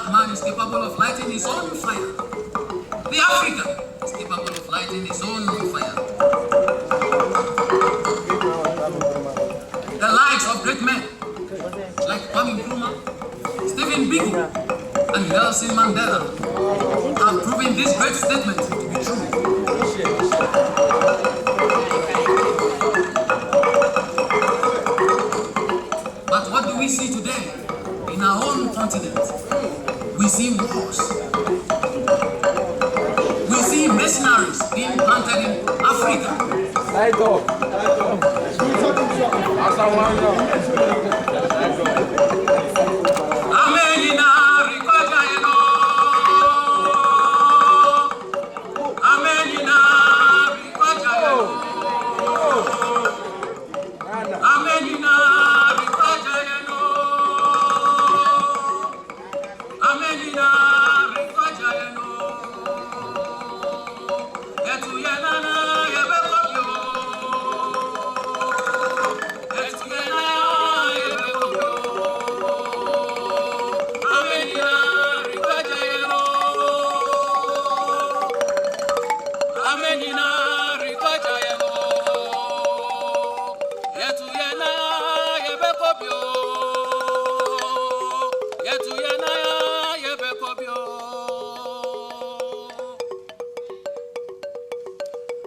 black man is capable of lighting his own fire. The African is capable of lighting his own fire. The likes of great men like Kwame Nkrumah, Stephen Biko, and Nelson Mandela have proven this great statement to be true. But what do we see today in our own continent? We see wars. We see mercenaries being planted in Africa.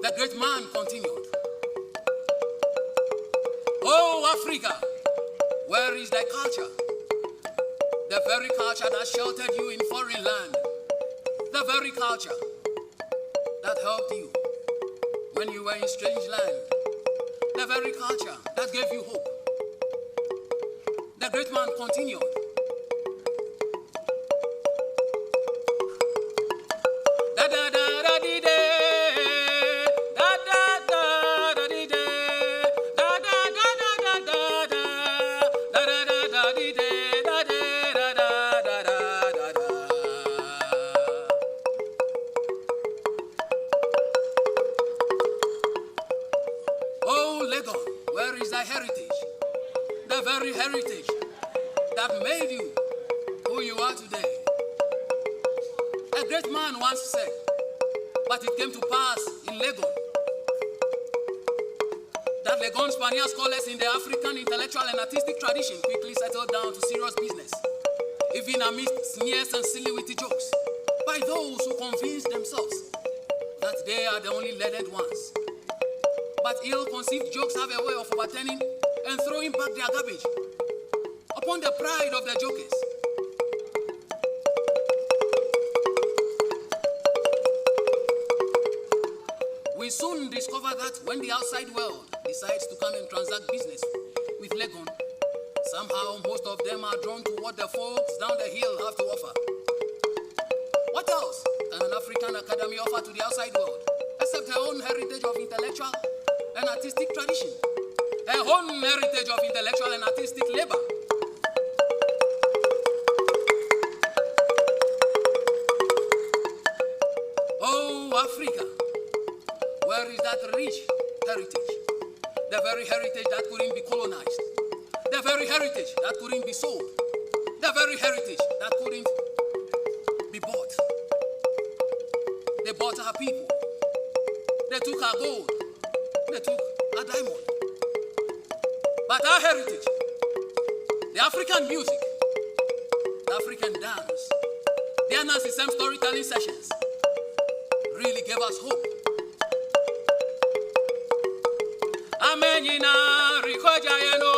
The great man continued, "Oh, Africa, where is thy culture? The very culture that sheltered you in foreign land. The very culture that helped you when you were in strange land. The very culture that gave you hope." The great man continued, where is thy heritage? The very heritage that made you who you are today. A great man once said, but it came to pass in Legon, that Legon Spaniard scholars in the African intellectual and artistic tradition quickly settled down to serious business, even amidst sneers and silly-witty jokes, by those who convinced themselves that they are the only learned ones. But ill-conceived jokes have a way of overturning and throwing back their garbage upon the pride of the jokers. We soon discover that when the outside world decides to come and transact business with Legon, somehow most of them are drawn to what the folks down the hill have to offer. What else can an African academy offer to the outside world except her own heritage of intellectual and artistic tradition, her own heritage of intellectual and artistic labor? Oh, Africa, where is that rich heritage? The very heritage that couldn't be colonized, the very heritage that couldn't be sold, the very heritage that couldn't be bought. They bought our people, they took our gold, they took a diamond. But our heritage, the African music, the African dance, the Anansi storytelling sessions really gave us hope. Amenyina rikojayeno,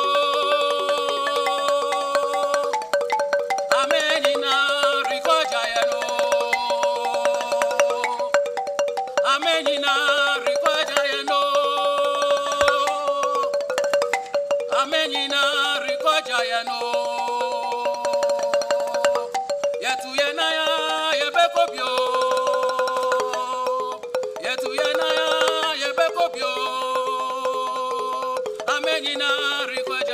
amenyina rikojayeno, amenyina rikojayeno, amenyina rikojayeno. Yetu yenaya yebekobyo, yetu yenaya yebekobyo. Amenyina rikojayeno.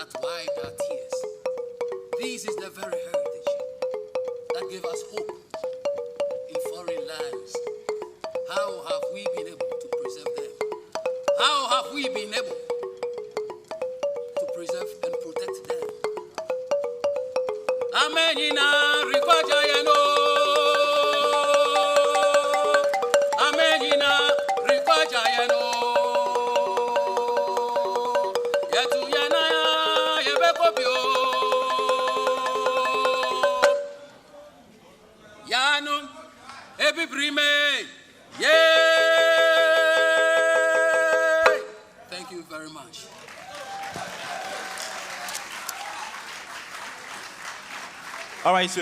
that wiped our tears. This is the very heritage that gave us hope in foreign lands. How have we been able to preserve them? How have we been able to preserve and protect them? Amenina rikwajayano. Amenina rikwajayano. Yetu yana yebekopio. Yano ebibrime. Yay! Thank you very much. All right, so